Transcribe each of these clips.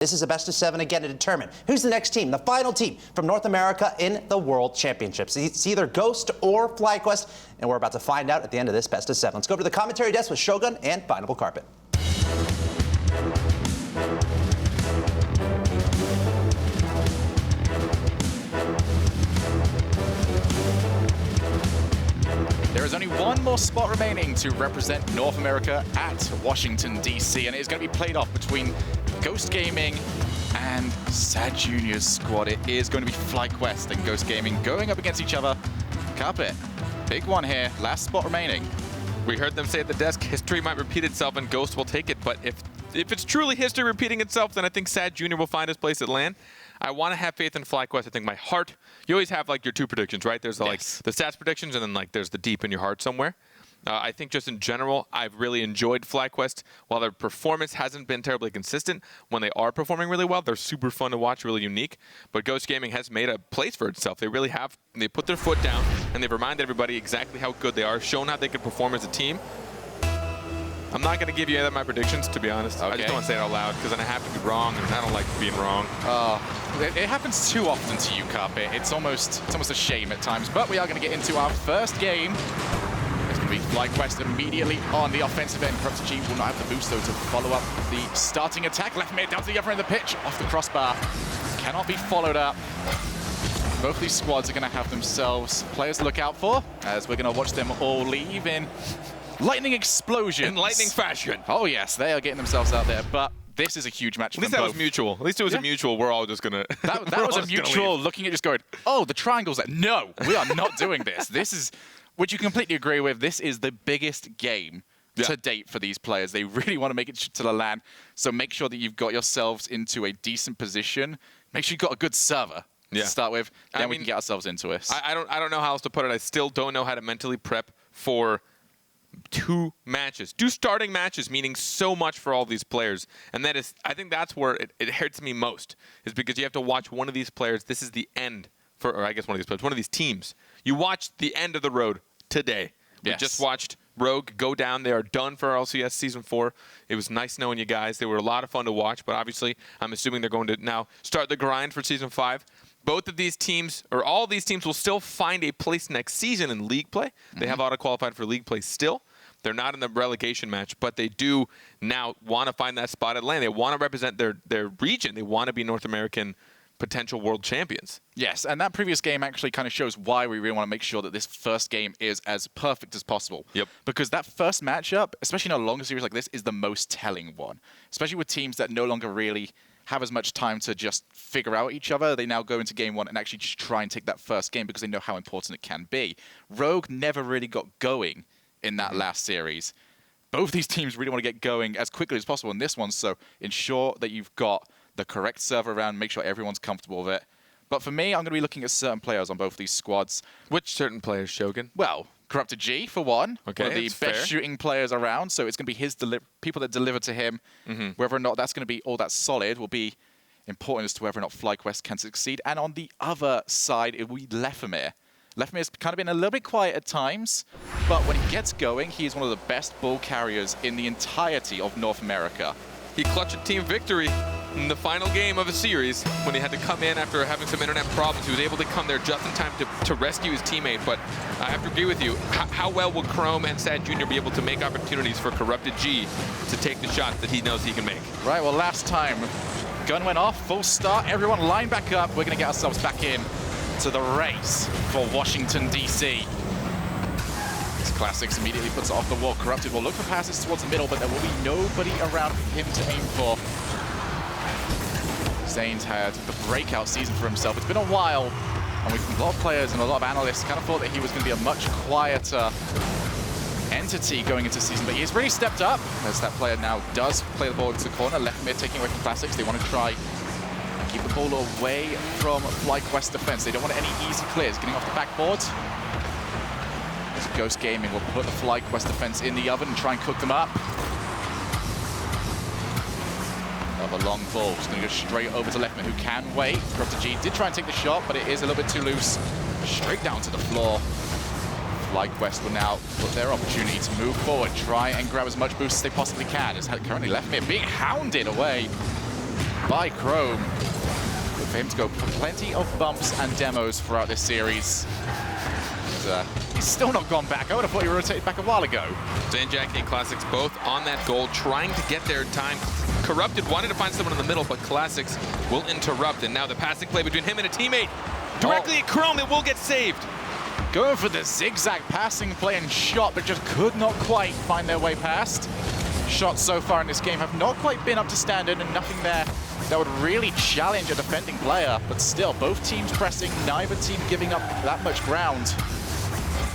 This is a best of 7 again to determine who's the next team, the final team from North America in the World Championships. It's either Ghost or FlyQuest, and we're about to find out at the end of this best of 7. Let's go to the commentary desk with Shogun and Bindable Carpet. There is only one more spot remaining to represent North America at Washington, D.C., and it is going to be played off between Ghost Gaming and Sad Junior's squad. It is going to be FlyQuest and Ghost Gaming going up against each other. Carpet, big one here, last spot remaining. We heard them say at the desk, history might repeat itself and Ghost will take it, but if it's truly history repeating itself, then I think Sad Junior will find his place at LAN. I want to have faith in FlyQuest. I think my heart, you always have like your two predictions, right? There's the, like the stats predictions and then like there's the deep in your heart somewhere. I think just in general, I've really enjoyed FlyQuest. While their performance hasn't been terribly consistent, when they are performing really well, they're super fun to watch, really unique. But Ghost Gaming has made a place for itself. They really have. They put their foot down, and they've reminded everybody exactly how good they are, shown how they can perform as a team. I'm not going to give you any of my predictions, to be honest. Okay. I just don't want to say it out loud, because then I have to be wrong, and I don't like being wrong. It happens too often to you, Carpet. It's almost a shame at times. But we are going to get into our first game. It's going to be FlyQuest immediately on the offensive end. Corrupted G will not have the boost, though, to follow up the starting attack. Left mid down to the other end of the pitch, off the crossbar. Cannot be followed up. Both these squads are going to have themselves players to look out for, as we're going to watch them all leave in lightning explosion. In lightning fashion. Oh, yes, they are getting themselves out there, but this is a huge match for them both. At least that was mutual. At least it was a mutual. We're all just going to... That was a mutual looking at just going, oh, the triangle's there. No, we are not doing this. This is, which you completely agree with, this is the biggest game to date for these players. They really want to make it to the LAN, so make sure that you've got yourselves into a decent position. Make sure you've got a good server to start with. Then we can get ourselves into this. I don't know how else to put it. I still don't know how to mentally prep for 2 matches, 2 starting matches, meaning so much for all these players. And that is, I think that's where it hurts me most, is because you have to watch one of these players. This is the end for, or I guess one of these players, one of these teams. You watched the end of the road today. We just watched Rogue go down. They are done for RLCS Season 4. It was nice knowing you guys. They were a lot of fun to watch, but obviously I'm assuming they're going to now start the grind for Season 5. Both of these teams, or all of these teams, will still find a place next season in league play. They have auto-qualified for league play still. They're not in the relegation match, but they do now want to find that spot at LAN. They want to represent their region. They want to be North American potential world champions. Yes, and that previous game actually kind of shows why we really want to make sure that this first game is as perfect as possible. Yep. Because that first matchup, especially in a longer series like this, is the most telling one. Especially with teams that no longer really have as much time to just figure out each other. They now go into game 1 and actually just try and take that first game because they know how important it can be. Rogue never really got going in that last series. Both these teams really want to get going as quickly as possible in this one, so ensure that you've got the correct server around, make sure everyone's comfortable with it. But for me, I'm going to be looking at certain players on both these squads. Which certain players, Shogun? Well, Corrupted G, for one. Okay, one of the best shooting players around, so it's going to be his people that deliver to him. Whether or not that's going to be all that solid will be important as to whether or not FlyQuest can succeed. And on the other side, it will be Lefamir. Lefamir's kind of been a little bit quiet at times, but when he gets going, he is one of the best ball carriers in the entirety of North America. He clutched a team victory in the final game of a series when he had to come in after having some internet problems. He was able to come there just in time to rescue his teammate, but I have to agree with you. How well will Chrome and Sad Junior be able to make opportunities for Corrupted G to take the shots that he knows he can make? Right, well, last time, gun went off, full start, everyone line back up. We're going to get ourselves back in to the race for Washington, D.C. This Classics immediately puts it off the wall. Corrupted will look for passes towards the middle, but there will be nobody around for him to aim for. Zane's had the breakout season for himself. It's been a while, and we've a lot of players and a lot of analysts kind of thought that he was going to be a much quieter entity going into season, but he's really stepped up as that player now does play the ball into the corner. Left mid taking away from Classics. They want to try keep the ball away from FlyQuest defense. They don't want any easy clears. Getting off the backboard. Ghost Gaming will put the FlyQuest defense in the oven and try and cook them up. Another long ball. Just going to go straight over to Leftman, who can wait. Corrupted G did try and take the shot, but it is a little bit too loose. Straight down to the floor. FlyQuest will now put their opportunity to move forward, try and grab as much boost as they possibly can. As currently Leftman being hounded away by Chrome. For him to go for plenty of bumps and demos throughout this series. He's still not gone back. I would have thought he rotated back a while ago. Zanjaki and Classics both on that goal, trying to get their time. Corrupted wanted to find someone in the middle, but Classics will interrupt. And now the passing play between him and a teammate. Directly at Chrome, it will get saved. Going for the zigzag passing play and shot, but just could not quite find their way past. Shots so far in this game have not quite been up to standard, and nothing there that would really challenge a defending player. But still, both teams pressing, neither team giving up that much ground.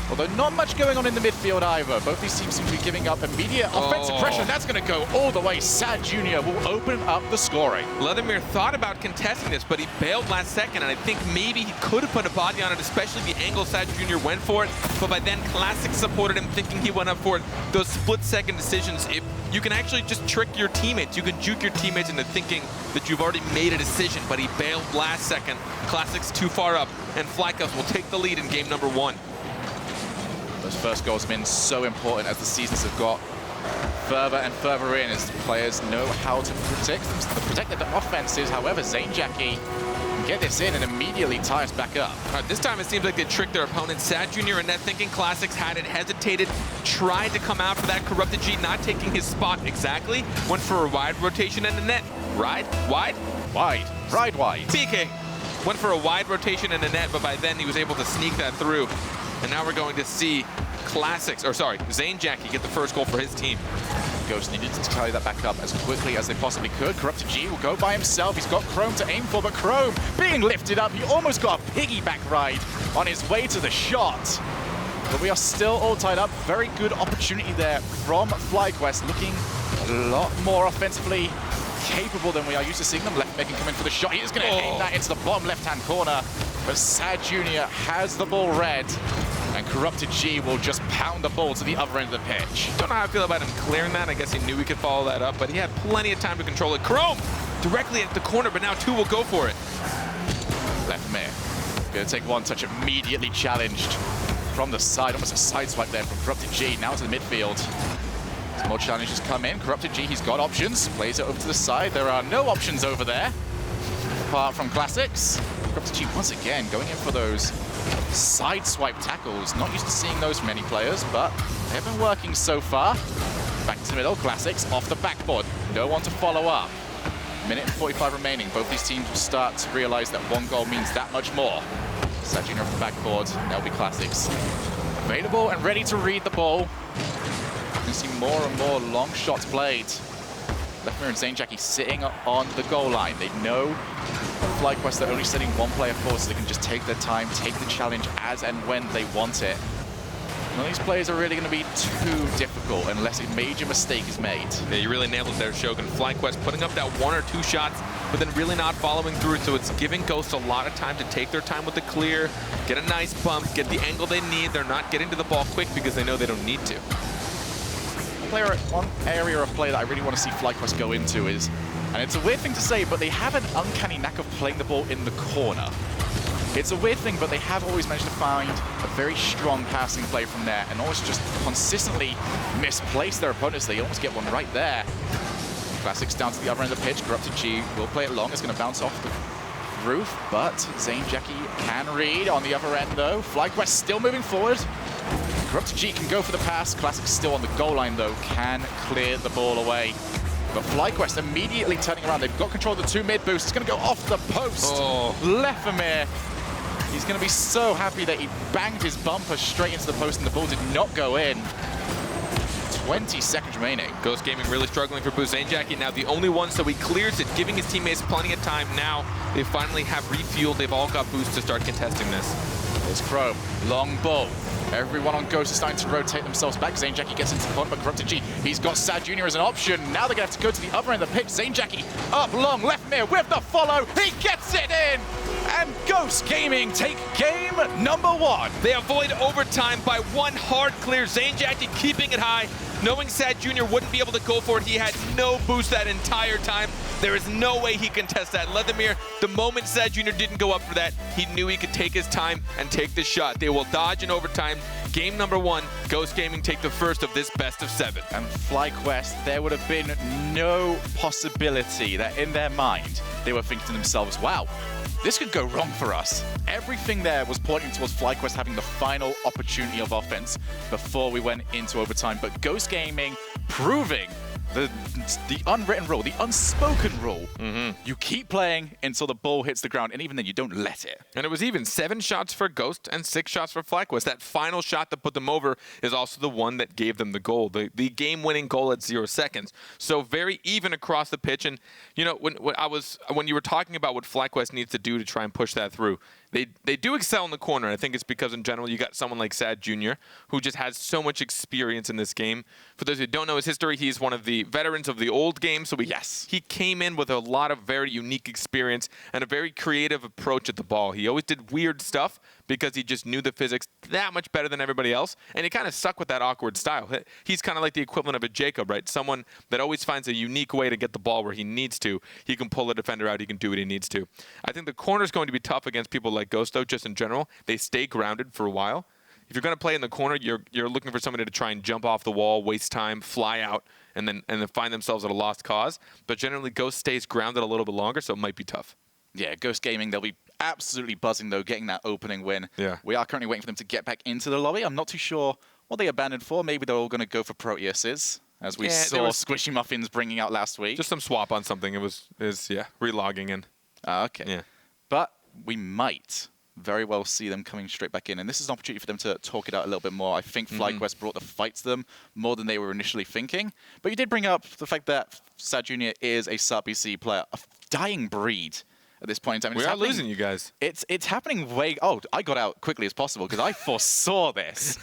Although not much going on in the midfield either. Both these teams seem to be giving up immediate offensive pressure. And that's going to go all the way. Sad Jr. will open up the scoring. Vladimir thought about contesting this, but he bailed last second, and I think maybe he could have put a body on it, especially the angle Sad Jr. went for it. But by then, Classic supported him, thinking he went up for it. Those split-second decisions, you can actually just trick your teammates. You can juke your teammates into thinking that you've already made a decision, but he bailed last second. Classic's too far up, and FLYQUEST will take the lead in game number 1. Those first goals have been so important as the seasons have got further and further in, as the players know how to protect their offenses. However, Zanjaki can get this in and immediately tie us back up. This time it seems like they tricked their opponent. Sad Jr. in net thinking Classics had it, hesitated, tried to come out for that Corrupted G, not taking his spot exactly. Went for a wide rotation in the net. Wide. PK went for a wide rotation in the net, but by then he was able to sneak that through. And now we're going to see Zanjaki get the first goal for his team. Ghost needed to tie that back up as quickly as they possibly could. Corrupted G will go by himself. He's got Chrome to aim for, but Chrome being lifted up. He almost got a piggyback ride on his way to the shot. But we are still all tied up. Very good opportunity there from FLYQUEST, looking a lot more offensively capable than we are used to seeing them. Left making come in for the shot. He is going to aim that into the bottom left-hand corner. But Sad Jr. has the ball red, and Corrupted G will just pound the ball to the other end of the pitch. Don't know how I feel about him clearing that. I guess he knew he could follow that up, but he had plenty of time to control it. Chrome directly at the corner, but now 2 will go for it. Left mid. Going to take one touch, immediately challenged from the side. Almost a side swipe there from Corrupted G. Now to the midfield. Some more challenges come in. Corrupted G, he's got options. Plays it over to the side. There are no options over there, apart from Classics. Corrupted G once again going in for those side swipe tackles. Not used to seeing those from any players, but they've been working so far. Back to the middle. Classics off the backboard. No one to follow up. Minute and 45 remaining. Both these teams will start to realize that one goal means that much more. Sad Jr. off the backboard. That'll be Classics. Available and ready to read the ball. You can see more and more long shots played. Lefmir and Zanjaki sitting on the goal line. They know FLYQUEST are only sending one player forward, so they can just take their time, take the challenge as and when they want it. None of these players are really going to be too difficult unless a major mistake is made. Yeah, you really nailed it there, Shogun. FLYQUEST putting up that 1 or 2 shots, but then really not following through. So it's giving Ghost a lot of time to take their time with the clear, get a nice bump, get the angle they need. They're not getting to the ball quick because they know they don't need to. One area of play that I really want to see FLYQUEST go into is, and it's a weird thing to say, but they have an uncanny knack of playing the ball in the corner. It's a weird thing, but they have always managed to find a very strong passing play from there and always just consistently misplace their opponents. They almost get one right there. Classics down to the other end of the pitch. Corrupted G will play it long. It's going to bounce off the roof, but Zanjaki can read on the other end, though. FLYQUEST still moving forward. Corrupted G can go for the pass. Classics still on the goal line, though, can clear the ball away. But FLYQUEST immediately turning around. They've got control of the 2 mid boosts. It's going to go off the post. Lefmir, he's going to be so happy that he banged his bumper straight into the post and the ball did not go in. 20 seconds remaining. Ghost Gaming really struggling for Boost. Zanjaki now the only one, so he clears it, giving his teammates plenty of time. Now they finally have refueled. They've all got boosts to start contesting this. There's Chrome, long ball. Everyone on Ghost is starting to rotate themselves back. Zanjaki gets into the corner, but Corrupted G, he's got Sad Jr. as an option. Now they're going to have to go to the other end of the pitch. Zanjaki up long, Lefmir with the follow. He gets it in! And Ghost Gaming take game number 1. They avoid overtime by 1 hard clear. Zanjaki keeping it high, knowing Sad Jr. wouldn't be able to go for it. He had no boost that entire time. There is no way he can test that. Vladimir, the moment Sad Jr. didn't go up for that, he knew he could take his time and take the shot. They will dodge in overtime. Game number 1, Ghost Gaming take the first of this best of 7. And FlyQuest, there would have been no possibility that in their mind, they were thinking to themselves, wow, this could go wrong for us. Everything there was pointing towards FlyQuest having the final opportunity of offense before we went into overtime. But Ghost Gaming proving the unwritten rule, the unspoken rule. You keep playing until the ball hits the ground, and even then you don't let it. And it was even 7 shots for Ghost and 6 shots for FlyQuest. That final shot that put them over is also the one that gave them the goal, the game-winning goal at 0 seconds. So very even across the pitch. And you know, when you were talking about what FlyQuest needs to do to try and push that through, they do excel in the corner. I think it's because in general you got someone like Sad Jr. who just has so much experience in this game. For those who don't know his history, he's one of the veterans of the old game. So he came in with a lot of very unique experience and a very creative approach at the ball. He always did weird stuff because he just knew the physics that much better than everybody else, and he kind of stuck with that awkward style. He's kind of like the equivalent of a Jacob, right? Someone that always finds a unique way to get the ball where he needs to. He can pull a defender out. He can do what he needs to. I think the corner's going to be tough against people like Ghost, though, just in general. They stay grounded for a while. If you're going to play in the corner, you're looking for somebody to try and jump off the wall, waste time, fly out, and then find themselves at a lost cause. But generally, Ghost stays grounded a little bit longer, so it might be tough. Yeah, Ghost Gaming, they'll be absolutely buzzing, though, getting that opening win. Yeah. We are currently waiting for them to get back into the lobby. I'm not too sure what they abandoned for. Maybe they're all going to go for Proteuses, as we saw Squishy Muffins bringing out last week. Just some swap on something. It was relogging in. Okay. Yeah. But we might very well see them coming straight back in. And this is an opportunity for them to talk it out a little bit more. I think FlyQuest brought the fight to them more than they were initially thinking. But you did bring up the fact that Sad Jr. is a sub-BC player, a dying breed at this point in time. We are losing you guys. It's happening way... Oh, I got out quickly as possible because I foresaw this.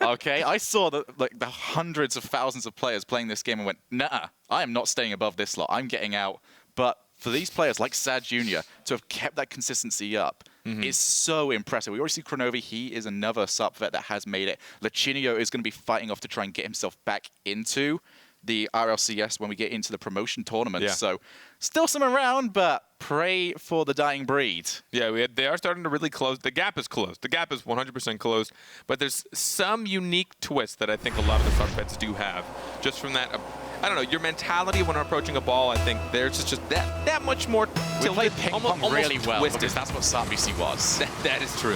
Okay? I saw the hundreds of thousands of players playing this game and went, nah, I am not staying above this lot. I'm getting out. But for these players like Sad Jr. to have kept that consistency up is so impressive. We already see Kronovi. He is another sub vet that has made it. Lachinio is going to be fighting off to try and get himself back into the RLCS when we get into the promotion tournament. Yeah. So still some around, but pray for the dying breed. Yeah, they are starting to really close. The gap is closed. The gap is 100% closed. But there's some unique twists that I think a lot of the sub vets do have. Just from that... I don't know, your mentality when approaching a ball, I think there's just that much more tilted. We played ping pong really well twisted. because that's what sub-BC was. That is true.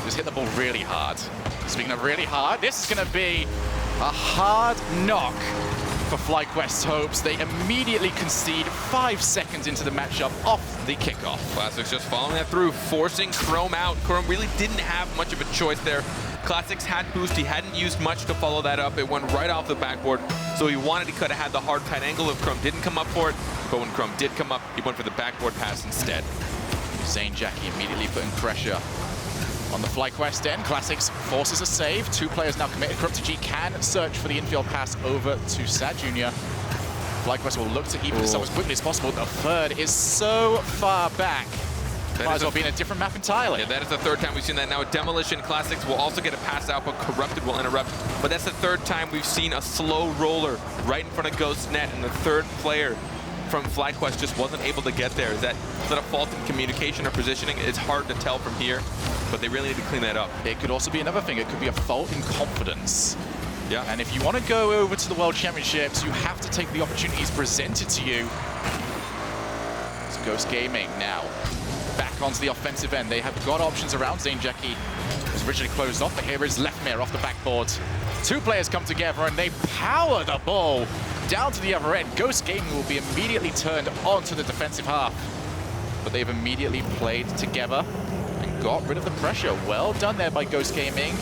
Just hit the ball really hard. Speaking of really hard, this is going to be a hard knock for FlyQuest's hopes. They immediately concede 5 seconds into the matchup off the kickoff. Classics just following that through, forcing Chrome out. Chrome really didn't have much of a choice there. Classics had boost. He hadn't used much to follow that up. It went right off the backboard. So he could have had the hard tight angle if Chrome didn't come up for it. But when Chrome did come up, he went for the backboard pass instead. Zane Jackie immediately putting pressure on the FlyQuest end. Classics forces a save. 2 players now committed. Corrupted G can search for the infield pass over to Sad Jr. FlyQuest will look to even this up as quickly as possible. The third is so far back. Might as well be in a different map entirely. Yeah, that is the 3rd time we've seen that. Now Demolition Classics will also get a pass out, but Corrupted will interrupt. But that's the 3rd time we've seen a slow roller right in front of Ghost's net, and the 3rd player from FlyQuest just wasn't able to get there. Is that a fault in communication or positioning? It's hard to tell from here, but they really need to clean that up. It could also be another thing. It could be a fault in confidence. Yeah. And if you want to go over to the World Championships, you have to take the opportunities presented to you. It's Ghost Gaming now back onto the offensive end. They have got options around. Zane Jackie was originally closed off, but here is Leftmere off the backboard. 2 players come together and they power the ball down to the other end. Ghost Gaming will be immediately turned onto the defensive half, but they've immediately played together and got rid of the pressure. Well done there by Ghost Gaming.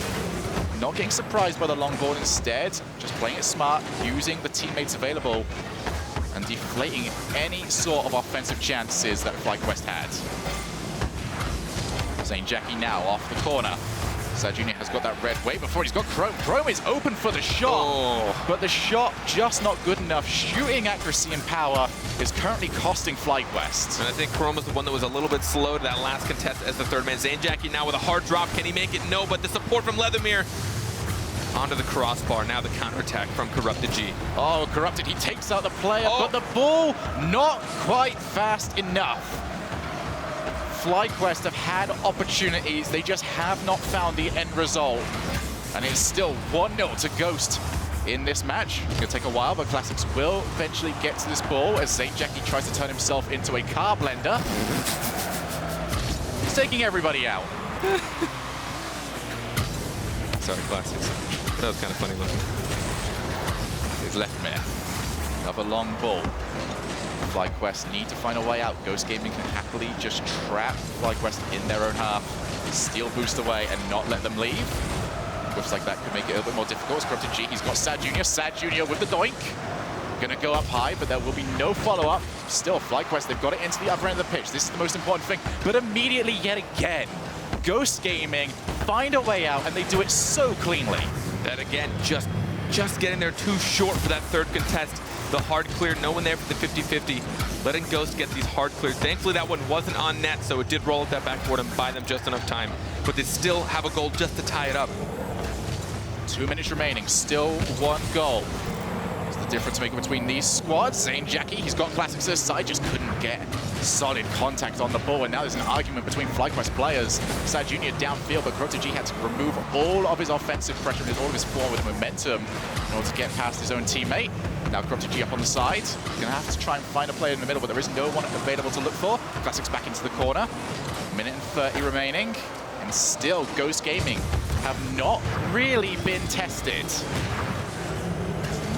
Not getting surprised by the long board, instead just playing it smart, using the teammates available and deflating any sort of offensive chances that FlyQuest had. Zane Jackie now off the corner. Sad Jr. has got that red wave before he's got Chrome. Chrome is open for the shot, but the shot just not good enough. Shooting accuracy and power is currently costing FlyQuest. And I think Chrome was the one that was a little bit slow to that last contest as the 3rd man. Zane Jackie now with a hard drop. Can he make it? No, but the support from Leathermere onto the crossbar. Now the counterattack from Corrupted G. Oh, Corrupted, he takes out the player, but the ball not quite fast enough. FlyQuest have had opportunities, they just have not found the end result. And it's still 1-0 to Ghost in this match. It's going to take a while, but Classics will eventually get to this ball as Zane Jackie tries to turn himself into a car blender. He's taking everybody out. Sorry, Classics. That was kind of funny looking. His left mare. Another long ball. FlyQuest need to find a way out. Ghost Gaming can happily just trap FlyQuest in their own half, steal boost away, and not let them leave. Looks like that could make it a little bit more difficult. It's Corrupted G. He's got Sad Jr. Sad Jr. with the doink. Gonna go up high, but there will be no follow-up. Still, FlyQuest, they've got it into the upper end of the pitch. This is the most important thing. But immediately, yet again, Ghost Gaming find a way out, and they do it so cleanly. That again, just getting there too short for that third contest. The hard clear, no one there for the 50-50. Letting Ghost get these hard clears. Thankfully, that one wasn't on net, so it did roll at that backboard and buy them just enough time. But they still have a goal just to tie it up. 2 minutes remaining, still 1 goal. It's the difference maker between these squads. Zane Jackie, he's got Classics to his side, just couldn't get solid contact on the ball, and now there's an argument between FlyQuest players. Sad Jr. downfield, but Corrupted G had to remove all of his offensive pressure and all of his forward momentum in order to get past his own teammate. Now Corrupted G up on the side. Gonna have to try and find a player in the middle, but there is no one available to look for. Classics back into the corner. 1:30 remaining, and still Ghost Gaming have not really been tested.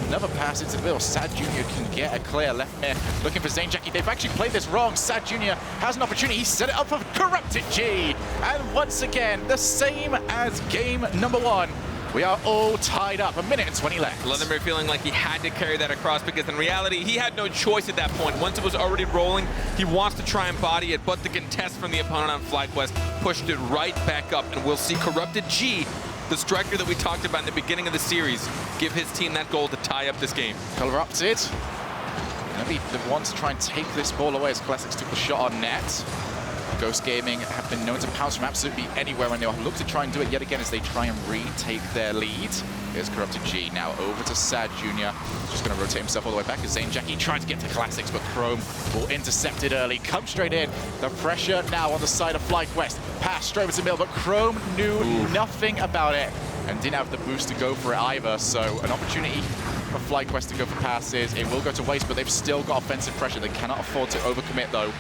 Another pass into the middle. Sad Jr. can get a clear left mare. Looking for Zane Jackie. They've actually played this wrong. Sad Jr. has an opportunity. He set it up for Corrupted G. And once again, the same as game number 1. We are all tied up. 1:20 left. Vladimir feeling like he had to carry that across because in reality, he had no choice at that point. Once it was already rolling, he wants to try and body it, but the contest from the opponent on FlyQuest pushed it right back up, and we'll see Corrupted G, the striker that we talked about in the beginning of the series, give his team that goal to tie up this game. Corrupted. Gonna be the one to try and take this ball away as Classics took the shot on net. Ghost Gaming have been known to pounce from absolutely anywhere, and they'll look to try and do it yet again as they try and retake their lead. Here's Corrupted G now over to Sad Jr. Just going to rotate himself all the way back as Zane Jackie trying to get to Classics, but Chrome will intercept it early. Come straight in. The pressure now on the side of FlyQuest. Pass straight over to middle, but Chrome knew nothing about it and didn't have the boost to go for it either. So an opportunity for FlyQuest to go for passes. It will go to waste, but they've still got offensive pressure. They cannot afford to overcommit though,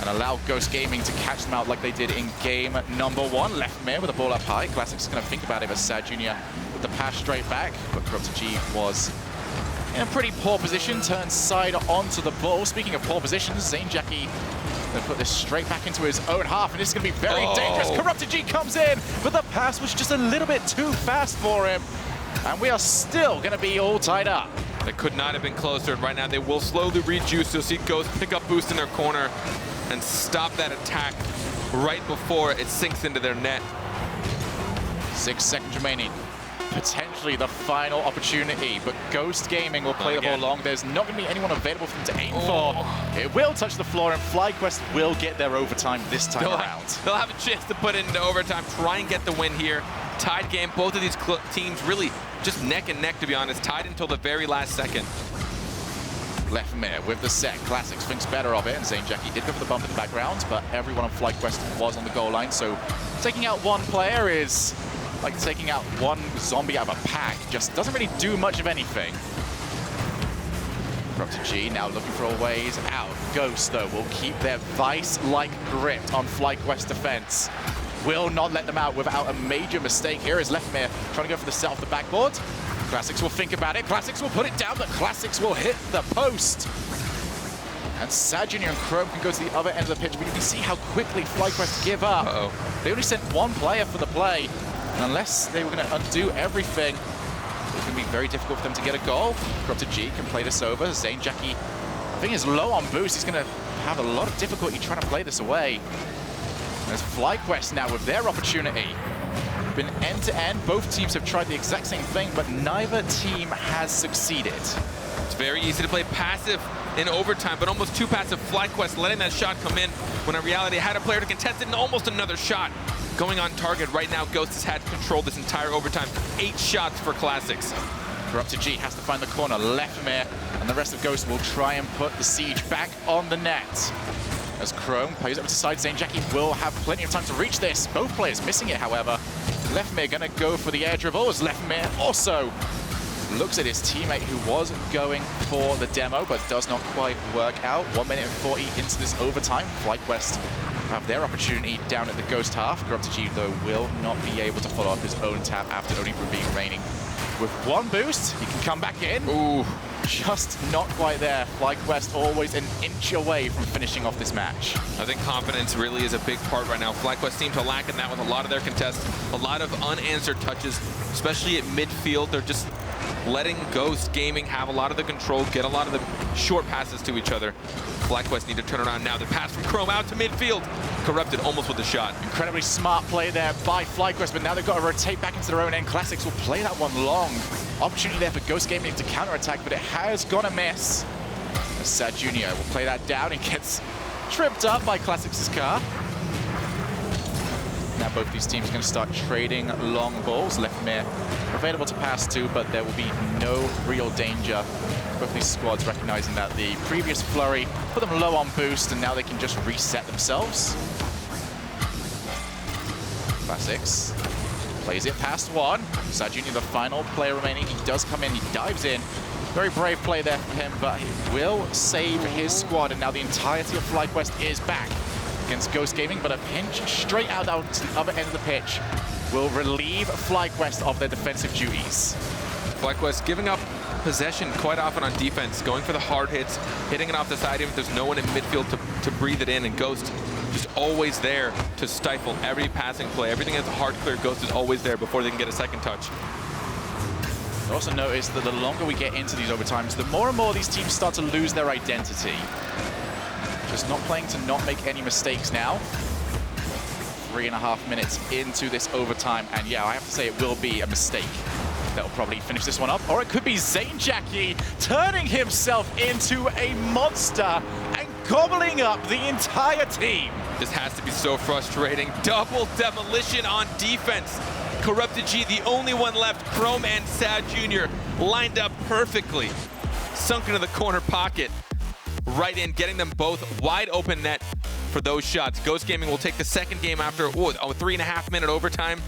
and allow Ghost Gaming to catch them out like they did in game number 1. Left mare with the ball up high. Classics is going to think about it as Sad Jr. with the pass straight back, but Corrupted G was in a pretty poor position, turned side onto the ball. Speaking of poor positions, Zane Jackie going to put this straight back into his own half, and this is going to be very dangerous. Corrupted G comes in, but the pass was just a little bit too fast for him, and we are still going to be all tied up. It could not have been closer. Right now, they will slowly rejuice. You'll see Ghost pick up boost in their corner and stop that attack right before it sinks into their net. 6 seconds remaining. Potentially the final opportunity, but Ghost Gaming will play the ball long. There's not going to be anyone available for them to aim for. It will touch the floor, and FlyQuest will get their overtime this time around. They'll have a chance to put it into overtime, try and get the win here. Tied game. Both of these teams really just neck and neck, to be honest. Tied until the very last second. Left mare with the set. Classics thinks better of it, and Zane Jackie did go for the bump in the background, but everyone on FlyQuest was on the goal line, so taking out one player is like taking out one zombie out of a pack. Just doesn't really do much of anything. Corrupted G now looking for ways out. Ghost, though, will keep their vice-like grip on FlyQuest defense. Will not let them out without a major mistake. Here is left mare trying to go for the set off the backboard. Classics will think about it. Classics will put it down, but Classics will hit the post. And Sad Jr. and Chrome can go to the other end of the pitch, but you can see how quickly FlyQuest give up. They only sent one player for the play, and unless they were going to undo everything, it's going to be very difficult for them to get a goal. Corrupted G can play this over. Zane Jackie, I think, is low on boost. He's going to have a lot of difficulty trying to play this away. There's FlyQuest now with their opportunity. Been end-to-end. Both teams have tried the exact same thing, but neither team has succeeded. It's very easy to play passive in overtime, but almost too passive. FlyQuest letting that shot come in when in reality had a player to contest it, and almost another shot going on target. Right now, Ghost has had to control this entire overtime. 8 shots for Classics. Corrupted G has to find the corner. Left mare, and the rest of Ghost will try and put the siege back on the net. As Chrome plays over to side, Zane Jackie will have plenty of time to reach this. Both players missing it, however. Lefmir gonna go for the air dribble as Lefmir also looks at his teammate who was going for the demo, but does not quite work out. 1 minute and 40 into this overtime. FlyQuest have their opportunity down at the Ghost half. Corrupted, though, will not be able to follow up his own tap after only being remaining with 1 boost. He can come back in. Ooh. Just not quite there. FlyQuest always an inch away from finishing off this match. I think confidence really is a big part right now. FlyQuest seem to lack in that with a lot of their contests, a lot of unanswered touches, especially at midfield. They're just letting Ghost Gaming have a lot of the control, get a lot of the short passes to each other. FlyQuest need to turn around now. The pass from Chrome out to midfield. Corrupted almost with the shot. Incredibly smart play there by FlyQuest, but now they've got to rotate back into their own end. Classics will play that one long. Opportunity there for Ghost Gaming to counterattack, but it has gone a miss. Sad Junior will play that down and gets tripped up by Classics' car. Now both these teams are going to start trading long balls. Lefmir available to pass to, but there will be no real danger. Both these squads recognizing that the previous flurry put them low on boost, and now they can just reset themselves. Classics plays it past one. Sad Junior, the final player remaining. He does come in, he dives in. Very brave play there for him, but he will save his squad, and now the entirety of FlyQuest is back against Ghost Gaming, but a pinch straight out to the other end of the pitch will relieve FlyQuest of their defensive duties. FlyQuest giving up possession quite often on defense, going for the hard hits, hitting it off the side even if there's no one in midfield to breathe it in, and Ghost just always there to stifle every passing play. Everything that's a hard clear, Ghost is always there before they can get a second touch. I also noticed that the longer we get into these overtimes, the more and more these teams start to lose their identity. Just not playing to not make any mistakes now. 3.5 minutes into this overtime, and yeah, I have to say it will be a mistake that will probably finish this one up. Or it could be Zainjaki turning himself into a monster and gobbling up the entire team. This has to be so frustrating. Double demolition on defense. Corrupted G, the only one left. Chrome and Sad Junior lined up perfectly. Sunk into the corner pocket. Right in, getting them both wide open net for those shots. Ghost Gaming will take the second game after a 3.5-minute overtime.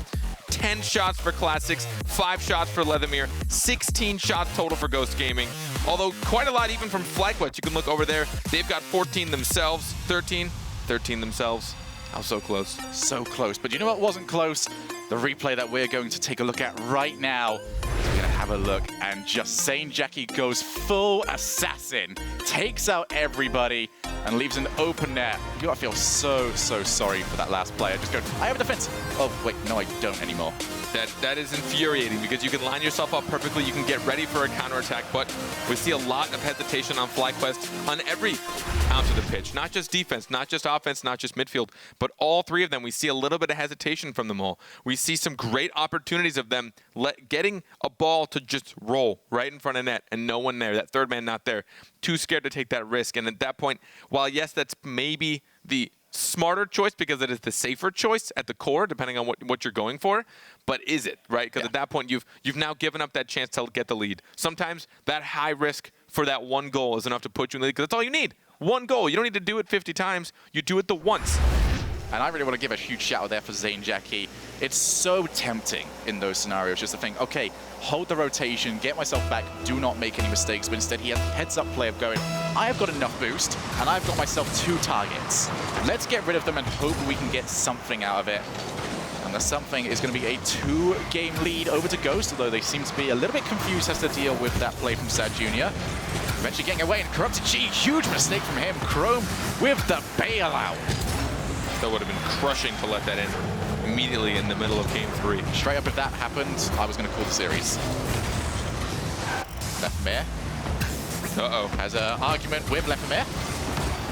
10 shots for Classics, 5 shots for Lefmir, 16 shots total for Ghost Gaming. Although quite a lot even from FlyQuest. You can look over there. They've got 14 themselves, 13 themselves. How so close? So close, but you know what wasn't close? The replay that we're going to take a look at right now. We're gonna have a look, and just Zainjaki goes full assassin, takes out everybody, and leaves an open net. You gotta feel so sorry for that last player. Just go, I have a defense. Oh, wait, no, I don't anymore. That is infuriating because you can line yourself up perfectly, you can get ready for a counterattack, but we see a lot of hesitation on FlyQuest on every ounce of the pitch. Not just defense, not just offense, not just midfield, but all three of them. We see a little bit of hesitation from them all. We see some great opportunities of them getting a ball to just roll right in front of net and no one there, that third man not there. Too scared to take that risk, and at that point, while yes, that's maybe the smarter choice because it is the safer choice at the core, depending on what you're going for. But is it, right? Because at that point, you've now given up that chance to get the lead. Sometimes that high risk for that one goal is enough to put you in the lead, because that's all you need. One goal. You don't need to do it 50 times. You do it the once. And I really want to give a huge shout out there for Zainjaki. It's so tempting in those scenarios just to think, okay, hold the rotation, get myself back, do not make any mistakes. But instead, he has a heads-up play of going, I have got enough boost, and I've got myself 2 targets. Let's get rid of them and hope we can get something out of it. And the something is going to be a 2-game lead over to Ghost, although they seem to be a little bit confused as to deal with that play from Sad Junior. Eventually getting away, and Corrupted G, huge mistake from him. Chrome with the bailout. That would have been crushing to let that in immediately in the middle of game 3. Straight up, if that happened, I was going to call the series. Lefmir. Has an argument with Lefmir.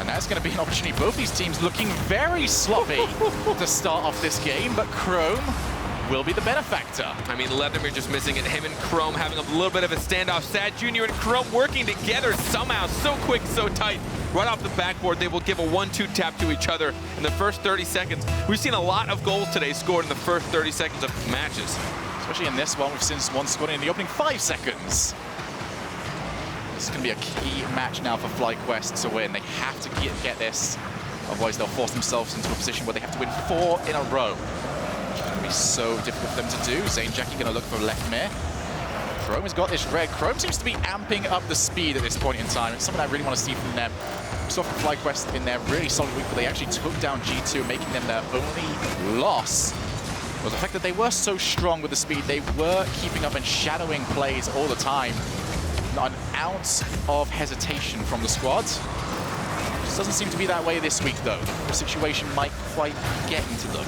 And that's going to be an opportunity. Both these teams looking very sloppy to start off this game, but Chrome will be the benefactor. I mean, Lefmir just missing it. Him and Chrome having a little bit of a standoff. Sad Junior and Chrome working together somehow. So quick, so tight. Right off the backboard, they will give a 1-2 tap to each other in the first 30 seconds. We've seen a lot of goals today scored in the first 30 seconds of matches. Especially in this one, we've seen one scored in the opening 5 seconds. This is going to be a key match now for FlyQuest to win. They have to get this, otherwise they'll force themselves into a position where they have to win 4 in a row. It's going to be so difficult for them to do. Zainjaki going to look for left mid. Chrome has got this red. Chrome seems to be amping up the speed at this point in time. It's something I really want to see from them. We saw from FlyQuest in their really solid week, but they actually took down G2, making them their only loss. Was the fact that they were so strong with the speed. They were keeping up and shadowing plays all the time. Not an ounce of hesitation from the squad. Just doesn't seem to be that way this week, though. The situation might quite be getting to them.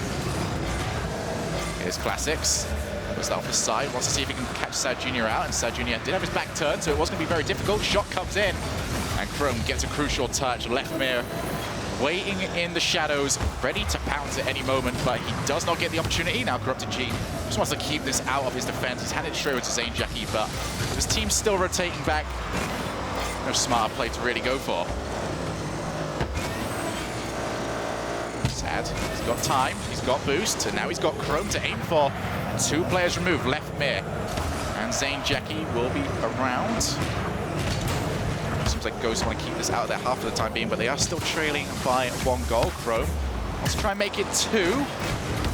Here's Classics. Puts that off the side. Wants to see if he can catch Sad Jr. out. And Sad Jr. did have his back turned, so it was going to be very difficult. Shot comes in. And Chrome gets a crucial touch. Left mirror waiting in the shadows, ready to pounce at any moment, but he does not get the opportunity. Now Corrupted G just wants to keep this out of his defense. He's handed it straight over to Zainjaki, but his team's still rotating back. No smarter play to really go for. Sad, he's got time, he's got boost, and now he's got Chrome to aim for. 2 players removed, left mid, and Zainjaki will be around. Seems like Ghosts want to keep this out of there half of the time being, but they are still trailing by 1 goal. Chrome wants to try and make it 2.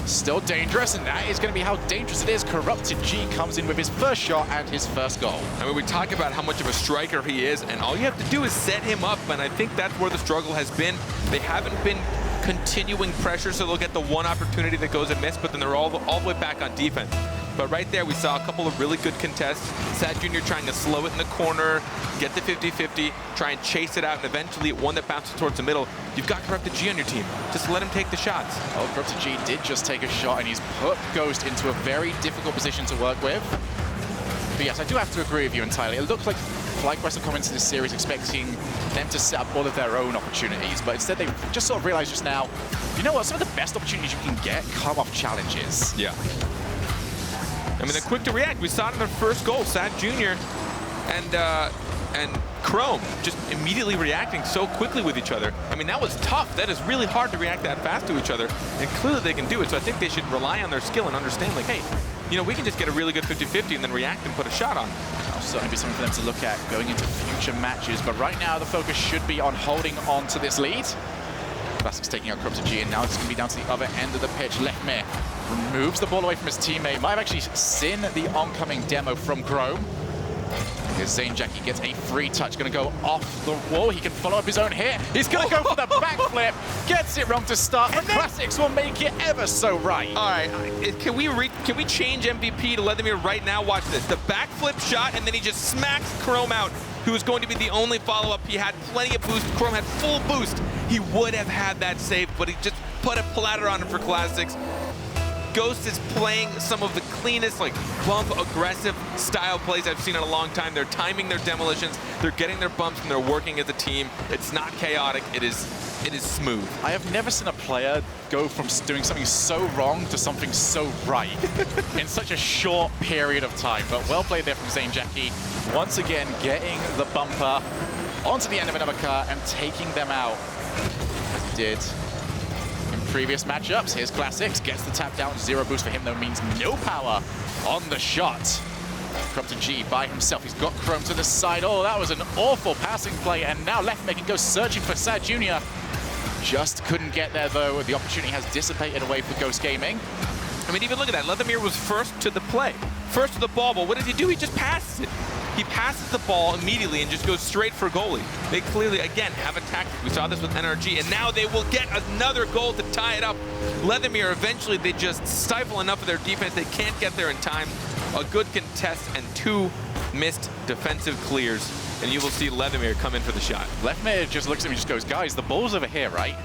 Still dangerous, and that is going to be how dangerous it is. Corrupted G comes in with his first shot and his first goal. I mean, we talk about how much of a striker he is, and all you have to do is set him up, and I think that's where the struggle has been. They haven't been continuing pressure, so they'll get the one opportunity that goes amiss, but then they're all the way back on defense. But right there, we saw a couple of really good contests. Sad Jr. trying to slow it in the corner, get the 50-50, try and chase it out, and eventually one that bounces towards the middle. You've got Corrupted G on your team. Just let him take the shots. Oh, Corrupted G did just take a shot, and he's put Ghost into a very difficult position to work with. But yes, I do have to agree with you entirely. It looks like FlyQuest have come into this series expecting them to set up all of their own opportunities, but instead they've just sort of realized just now, you know what, some of the best opportunities you can get come off challenges. Yeah. I mean, they're quick to react. We saw it in their first goal, Sad Jr. and Chrome just immediately reacting so quickly with each other. I mean, that was tough. That is really hard to react that fast to each other, and clearly they can do it. So I think they should rely on their skill and understand, like, hey, you know, we can just get a really good 50-50 and then react and put a shot on. That'll certainly be something for them to look at going into future matches, but right now the focus should be on holding on to this lead. Classic's taking out Corrupted G, and now it's going to be down to the other end of the pitch. Left mid removes the ball away from his teammate. Might have actually seen the oncoming demo from Chrome. Here's Zainjaki gets a free touch, going to go off the wall. He can follow up his own hit. He's going to go for the backflip, gets it wrong to start, and Classics will make it ever so right. All right, can we change MVP to Leathermere right now? Watch this. The backflip shot, and then he just smacks Chrome out, who was going to be the only follow-up. He had plenty of boost. Chrome had full boost. He would have had that save, but he just put a platter on him for Classics. Ghost is playing some of the cleanest, like, bump aggressive style plays I've seen in a long time. They're timing their demolitions, they're getting their bumps, and they're working as a team. It's not chaotic, it is smooth. I have never seen a player go from doing something so wrong to something so right in such a short period of time. But well played there from Zainjaki. Once again, getting the bumper onto the end of another car and taking them out, as he did in previous matchups. Here's Classics, gets the tap down. 0 boost for him, though, means no power on the shot. Corrupted G by himself. He's got Chrome to the side. Oh, that was an awful passing play, and now left mid can go searching for Sad Jr. Just couldn't get there, though. The opportunity has dissipated away for Ghost Gaming. I mean, even look at that. Leathermere was first to the play, first to the ball, but what does he do? He just passes it. He passes the ball immediately and just goes straight for goalie. They clearly, again, have a tactic. We saw this with NRG, and now they will get another goal to tie it up. Leathermere, eventually, they just stifle enough of their defense. They can't get there in time. A good contest and 2 missed defensive clears, and you will see Leathermere come in for the shot. Leathermere just looks at me and just goes, guys, the ball's over here, right?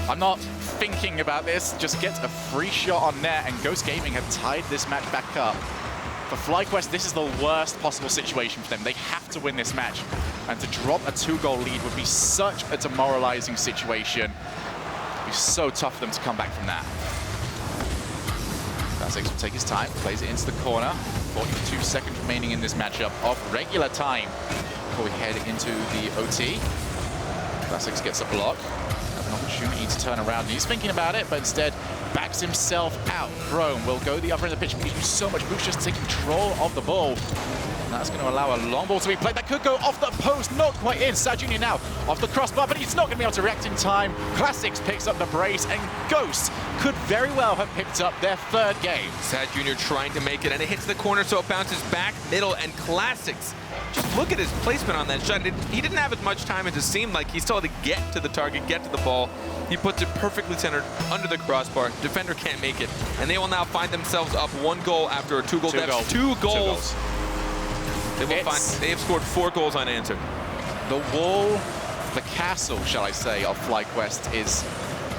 I'm not thinking about this. Just gets a free shot on net, and Ghost Gaming have tied this match back up. For FlyQuest, this is the worst possible situation for them. They have to win this match, and to drop a 2-goal lead would be such a demoralizing situation. It would be so tough for them to come back from that. Classics will take his time, plays it into the corner. 42 seconds remaining in this matchup of regular time before we head into the OT. Classics gets a block. An opportunity to turn around. He's thinking about it, but instead backs himself out. Chrome will go the other end of the pitch, but he's so much Boots just to take control of the ball. That's going to allow a long ball to be played. That could go off the post, not quite in. Sad Junior now off the crossbar, but he's not going to be able to react in time. Classics picks up the brace, and Ghost could very well have picked up their third game. Sad Junior trying to make it, and it hits the corner, so it bounces back, middle, and Classics. Just look at his placement on that shot. He didn't have as much time as it seemed like. He still had to get to the target, get to the ball. He puts it perfectly centered under the crossbar. Defender can't make it, and they will now find themselves up 1 goal after a 2-goal deficit. 2 goals. They have scored 4 goals unanswered. The wall, the castle, shall I say, of FlyQuest is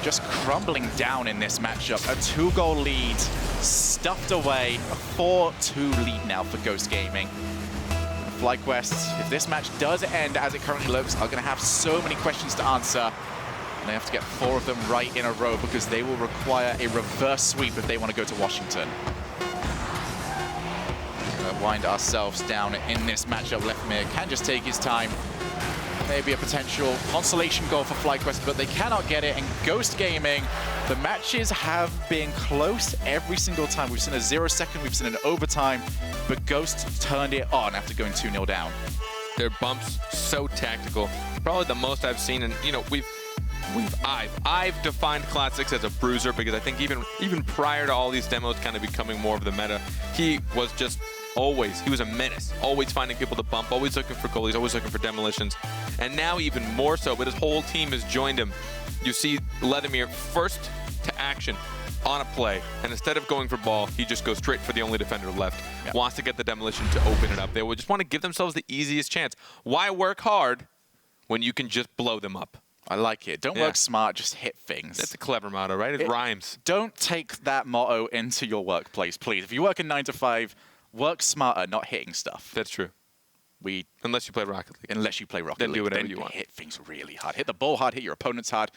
just crumbling down in this matchup. A 2-goal lead stuffed away, a 4-2 lead now for Ghost Gaming. FlyQuest, if this match does end as it currently looks, are going to have so many questions to answer. And they have to get 4 of them right in a row because they will require a reverse sweep if they want to go to Washington. Wind ourselves down in this matchup. Leftmere can just take his time. Maybe a potential consolation goal for FlyQuest, but they cannot get it. And Ghost Gaming, the matches have been close every single time. We've seen a 0-second, we've seen an overtime, but Ghost turned it on after going 2-0 down. Their bumps so tactical. Probably the most I've seen, and you know, I've defined Classics as a bruiser because I think even prior to all these demos kind of becoming more of the meta, he was just he was a menace, always finding people to bump, always looking for goalies, always looking for demolitions. And now even more so, but his whole team has joined him. You see Leathermere first to action on a play, and instead of going for ball, he just goes straight for the only defender left. Yep. Wants to get the demolition to open it up. They would just want to give themselves the easiest chance. Why work hard when you can just blow them up? I like it. Don't work smart, just hit things. That's a clever motto, right? It rhymes. Don't take that motto into your workplace, please. If you work a 9 to 5, work smarter, not hitting stuff. That's true. Unless you play Rocket League. Unless you play Rocket League. Then do whatever you want. Hit things really hard. Hit the ball hard, hit your opponents hard.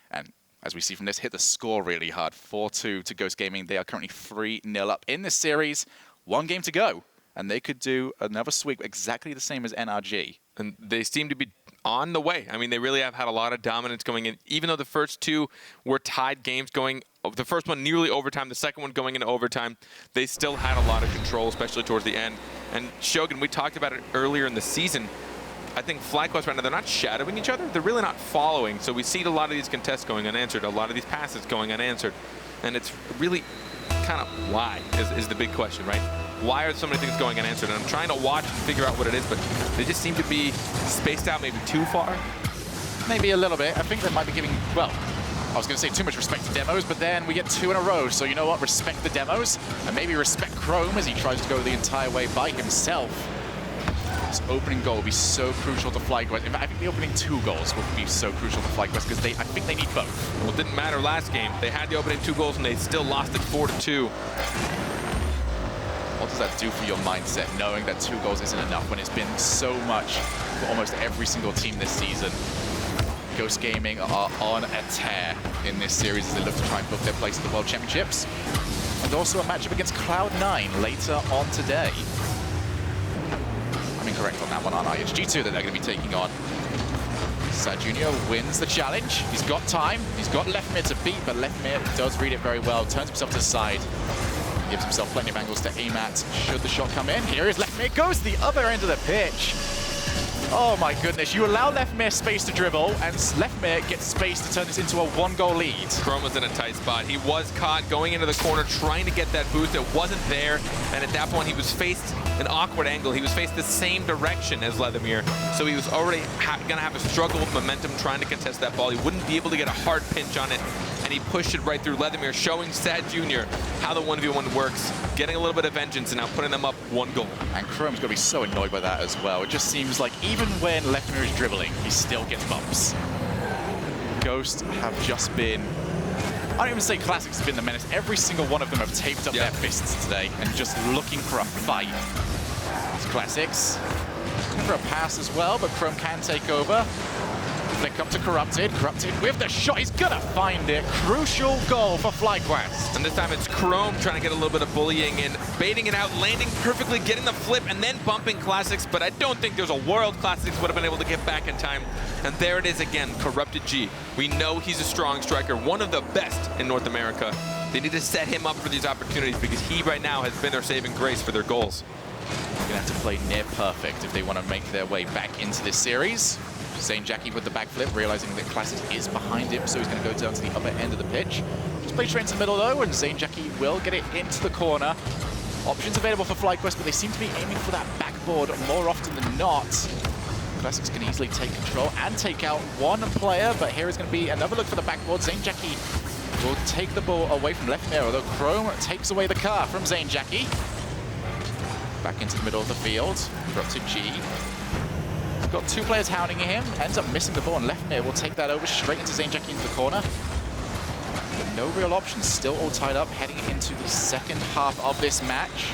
And as we see from this, hit the score really hard. 4-2 to Ghost Gaming. They are currently 3-0 up in this series. 1 game to go. And they could do another sweep exactly the same as NRG. And they seem to be on the way. I mean, they really have had a lot of dominance going in. Even though the first 2 were tied games going, the first one nearly overtime, the second one going into overtime, they still had a lot of control, especially towards the end. And Shogun, we talked about it earlier in the season. I think FlyQuest right now, they're not shadowing each other. They're really not following. So we see a lot of these contests going unanswered, a lot of these passes going unanswered. And it's really kind of why is the big question, right? Why are so many things going unanswered? And I'm trying to watch and figure out what it is, but they just seem to be spaced out maybe too far. Maybe a little bit. I think they might be giving, well, I was going to say too much respect to demos, but then we get 2 in a row. So you know what? Respect the demos, and maybe respect Chrome as he tries to go the entire way by himself. This opening goal will be so crucial to FlyQuest. In fact, I think the opening 2 goals will be so crucial to FlyQuest because I think they need both. Well, it didn't matter last game. They had the opening 2 goals and they still lost it 4-2. What does that do for your mindset, knowing that 2 goals isn't enough when it's been so much for almost every single team this season? Ghost Gaming are on a tear in this series as they look to try and book their place at the World Championships. And also a matchup against Cloud9 later on today. I'm incorrect on that one, aren't I? It's G2 that they're going to be taking on. Sad Junior wins the challenge. He's got time. He's got Leftmere to beat, but Leftmere does read it very well. Turns himself to the side. Gives himself plenty of angles to aim at should the shot come in. Here is Leftmere, goes to the other end of the pitch. Oh my goodness, you allow Leftmere space to dribble, and Leftmere gets space to turn this into a 1-goal lead. Chrome was in a tight spot. He was caught going into the corner, trying to get that boost. It wasn't there, and at that point he was faced an awkward angle. He was faced the same direction as Leathermere, so he was already going to have a struggle with momentum trying to contest that ball. He wouldn't be able to get a hard pinch on it, and he pushed it right through Leathermere, showing Sad Junior how the 1v1 works, getting a little bit of vengeance, and now putting them up 1 goal. And Chrome's going to be so annoyed by that as well. It just seems like even when Leftmere is dribbling, he still gets bumps. Ghost have just been, I don't even say Classics have been the menace. Every single one of them have taped up their fists today and just looking for a fight. It's Classics. Looking for a pass as well, but Chrome can take over. Flick up to Corrupted. Corrupted with the shot. He's going to find it. Crucial goal for FlyQuest. And this time it's Chrome trying to get a little bit of bullying in, baiting it out, landing perfectly, getting the flip, and then bumping Classics. But I don't think there's a world Classics would have been able to get back in time. And there it is again, Corrupted G. We know he's a strong striker, one of the best in North America. They need to set him up for these opportunities because he right now has been their saving grace for their goals. They're going to have to play near perfect if they want to make their way back into this series. Zainjaki with the backflip, realizing that Classic is behind him, so he's going to go down to the upper end of the pitch. Just play straight into the middle though, and Zainjaki will get it into the corner. Options available for FlyQuest, but they seem to be aiming for that backboard more often than not. Classics can easily take control and take out one player, but here is going to be another look for the backboard. Zainjaki will take the ball away from left there, although Chrome takes away the car from Zainjaki. Back into the middle of the field, Corrupted G. He's got two players hounding him, ends up missing the ball, and left there will take that over straight into Zainjaki into the corner. But no real options, still all tied up, heading into the second half of this match.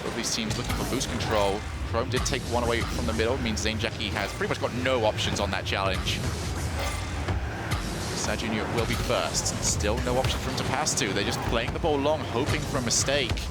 Both these teams looking for boost control. Chrome did take one away from the middle, means Zainjaki has pretty much got no options on that challenge. Sad Junior will be first. Still no option for him to pass to. They're just playing the ball long, hoping for a mistake.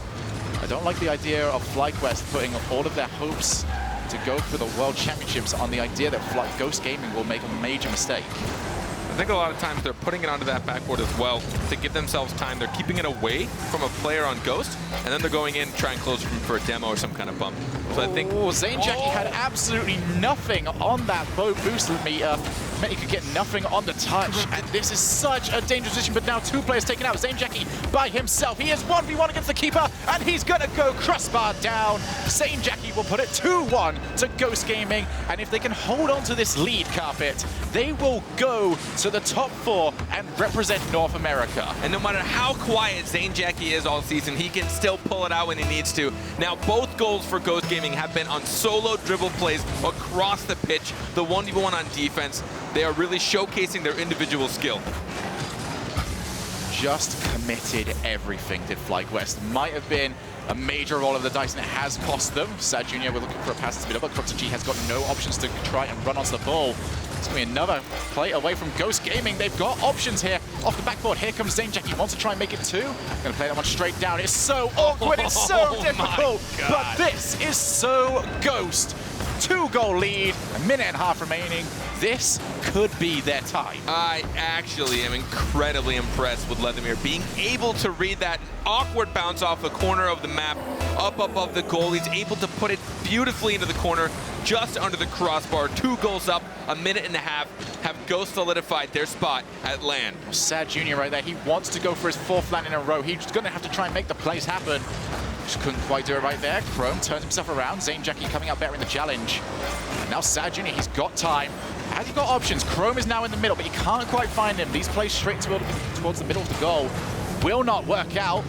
I don't like the idea of FlyQuest putting all of their hopes to go for the World Championships on the idea that Ghost Gaming will make a major mistake. I think a lot of times they're putting it onto that backboard as well to give themselves time. They're keeping it away from a player on Ghost, and then they're going in and trying to close for a demo or some kind of bump. So I think Zainjaki had absolutely nothing on that boost meter. Meant he could get nothing on the touch, and this is such a dangerous position, but now two players taken out. Zainjaki by himself. He is 1v1 against the keeper, and he's gonna go crossbar down. Zainjaki will put it 2-1 to Ghost Gaming, and if they can hold on to this lead carpet, they will go to the top 4 and represent North America. And no matter how quiet Zainjaki is all season, he can still pull it out when he needs to. Now, both goals for Ghost Gaming have been on solo dribble plays across the pitch, the 1v1 on defense. They are really showcasing their individual skill. Just committed everything, did FlyQuest. Might have been a major roll of the dice, and it has cost them. Sad Junior, we're looking for a pass to speed up, but Corrupted G has got no options to try and run onto the ball. It's going to be another play away from Ghost Gaming. They've got options here off the backboard. Here comes Zainjaki. Wants to try and make it 2. Going to play that one straight down. It's so awkward. It's so difficult. But this is so Ghost. 2-goal lead. A minute and a half remaining. This could be their time. I actually am incredibly impressed with Leathermere being able to read that awkward bounce off the corner of the map up above the goal. He's able to put it beautifully into the corner, just under the crossbar. 2 goals up, a minute and a half, have Ghost solidified their spot at LAN. Sad Junior right there. He wants to go for his 4th LAN in a row. He's going to have to try and make the plays happen. Just couldn't quite do it right there. Chrome turns himself around. Zainjaki coming out better in the challenge. Now Sad Junior, he's got time. Has he got options? Chrome is now in the middle, but he can't quite find him. These plays straight towards the middle of the goal will not work out.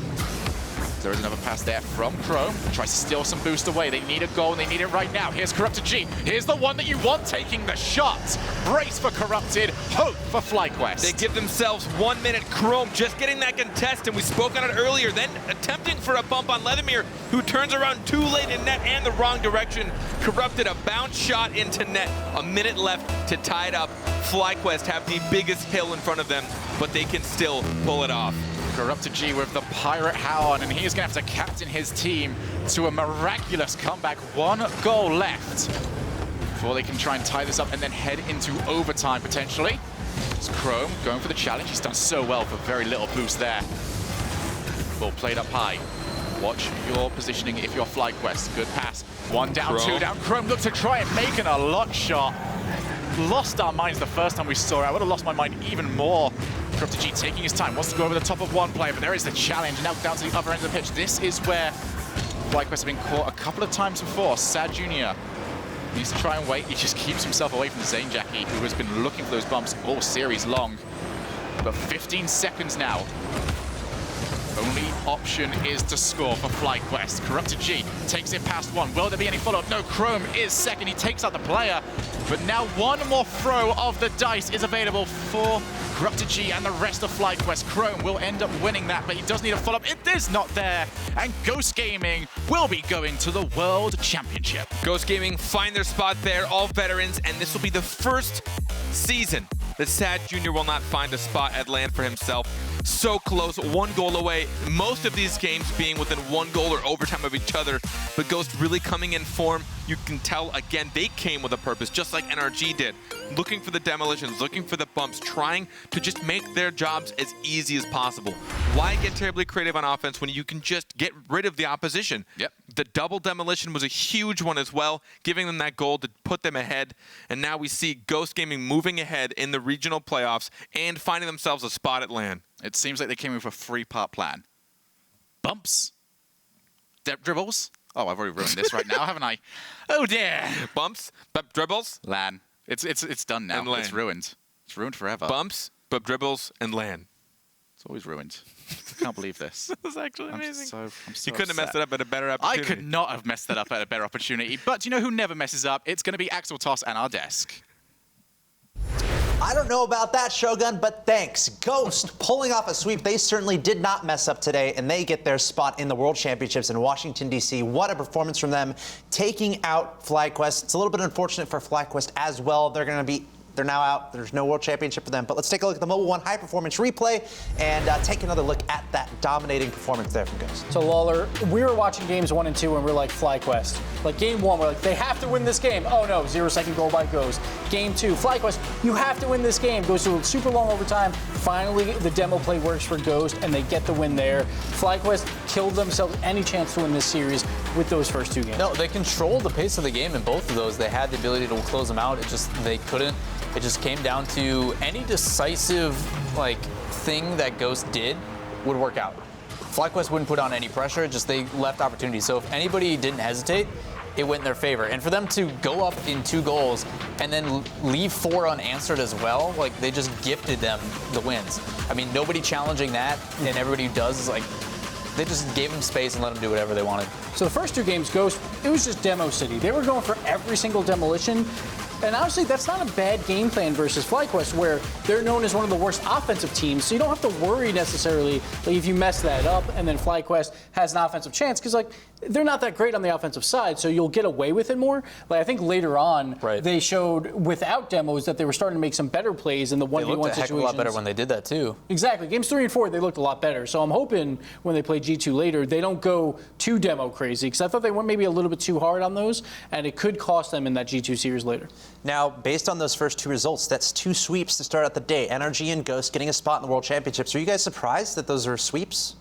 There is another pass there from Chrome. Tries to steal some boost away. They need a goal, and they need it right now. Here's Corrupted G. Here's the one that you want, taking the shot. Brace for Corrupted. Hope for FlyQuest. They give themselves 1 minute. Chrome just getting that contest, and we spoke on it earlier. Then attempting for a bump on Leathermere, who turns around too late in net and the wrong direction. Corrupted a bounce shot into net. A minute left to tie it up. FlyQuest have the biggest hill in front of them, but they can still pull it off. Corrupted G with the Pirate Hound, and he is going to have to captain his team to a miraculous comeback. 1 goal left before they can try and tie this up and then head into overtime potentially. It's Chrome going for the challenge. He's done so well for very little boost there. Ball played up high. Watch your positioning if you're FlyQuest. Good pass. 1 down, Chrome. 2 down. Chrome looked to try and make a lot shot. Lost our minds the first time we saw it. I would have lost my mind even more. Corrupted G taking his time, wants to go over the top of one player, but there is the challenge. Now down to the other end of the pitch. This is where FlyQuest have been caught a couple of times before. Sad Junior needs to try and wait. He just keeps himself away from Zainjaki, who has been looking for those bumps all series long. But 15 seconds now. Only option is to score for FlyQuest. Corrupted G takes it past 1. Will there be any follow-up? No, Chrome is second. He takes out the player. But now one more throw of the dice is available for Corrupted G and the rest of FlyQuest. Chrome will end up winning that, but he does need a follow-up. It is not there. And Ghost Gaming will be going to the World Championship. Ghost Gaming find their spot there, all veterans, and this will be the first season that Sad Junior will not find a spot at LAN for himself. so close, 1 goal away. Most of these games being within 1 goal or overtime of each other, but Ghost really coming in form. You can tell, again, they came with a purpose, just like NRG did. Looking for the demolitions, looking for the bumps, trying to just make their jobs as easy as possible. Why get terribly creative on offense when you can just get rid of the opposition? Yep. The double demolition was a huge one as well, giving them that goal to put them ahead. And now we see Ghost Gaming moving ahead in the regional playoffs and finding themselves a spot at LAN. It seems like they came with a 3-part plan. Bumps. Dribbles. Oh, I've already ruined this right now, haven't I? Oh dear. Bumps, but dribbles, LAN. It's done now. And LAN. It's ruined. It's ruined forever. bumps, but dribbles, and LAN. It's always ruined. I can't believe this. That was actually amazing. I'm so You couldn't have messed upset. it up at a better I opportunity. could not have messed that up at a better opportunity. But you know who never messes up? It's going to be Axel Toss and our desk. I don't know about that, Shogun, but thanks. Ghost pulling off a sweep. They certainly did not mess up today, and they get their spot in the World Championships in Washington, D.C. What a performance from them, taking out FlyQuest. It's a little bit unfortunate for FlyQuest as well. They're now out. There's no World Championship for them. But let's take a look at the Mobile One High Performance replay and take another look at that dominating performance there from Ghost. So Lawler, we were watching games 1 and 2 and we're like FlyQuest. Like game 1, we're like, they have to win this game. Oh no, 0-second goal by Ghost. Game 2, FlyQuest, you have to win this game. Goes to a super long overtime. Finally, the demo play works for Ghost and they get the win there. FlyQuest killed themselves any chance to win this series with those first 2 games. No, they controlled the pace of the game in both of those. They had the ability to close them out. They couldn't. It just came down to any decisive thing that Ghost did would work out. FlyQuest wouldn't put on any pressure, just they left opportunities. So if anybody didn't hesitate, it went in their favor. And for them to go up in 2 goals and then leave 4 unanswered as well, they just gifted them the wins. I mean, nobody challenging that, and everybody who does is they just gave them space and let them do whatever they wanted. So the first 2 games, Ghost, it was just demo city. They were going for every single demolition. And honestly, that's not a bad game plan versus FlyQuest, where they're known as one of the worst offensive teams. So you don't have to worry necessarily if you mess that up and then FlyQuest has an offensive chance, because they're not that great on the offensive side, so you'll get away with it more. I think later on, they showed without demos that they were starting to make some better plays in the 1v1 situations. They looked a heck of a lot better when they did that too. Exactly. Games 3 and 4, they looked a lot better. So I'm hoping when they play G2 later, they don't go too demo crazy, because I thought they went maybe a little bit too hard on those, and it could cost them in that G2 series later. Now, based on those first 2 results, that's 2 sweeps to start out the day. NRG and Ghost getting a spot in the World Championships. Are you guys surprised that those are sweeps?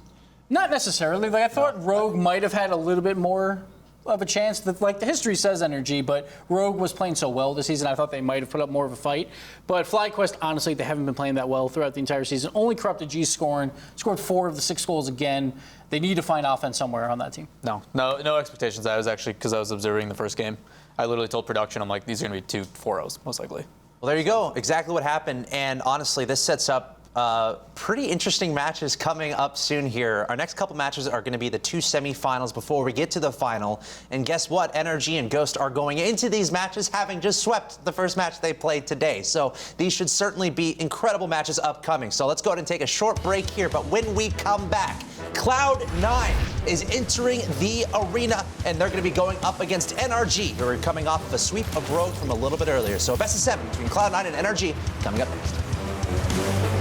Not necessarily. I thought Rogue might have had a little bit more of a chance. The history says NRG, but Rogue was playing so well this season, I thought they might have put up more of a fight. But FlyQuest, honestly, they haven't been playing that well throughout the entire season. Only Corrupted G scored 4 of the 6 goals again. They need to find offense somewhere on that team. No expectations. I was actually, because I was observing the first game, I literally told production, I'm like, these are going to be 2 4-0s, most likely. Well, there you go. Exactly what happened. And honestly, this sets up pretty interesting matches coming up soon here. Our next couple matches are going to be the 2 semifinals before we get to the final. And guess what? NRG and Ghost are going into these matches having just swept the first match they played today. So these should certainly be incredible matches upcoming. So let's go ahead and take a short break here. But when we come back, Cloud9 is entering the arena, and they're going to be going up against NRG, who are coming off of a sweep of Rogue from a little bit earlier. So best of 7 between Cloud9 and NRG coming up next.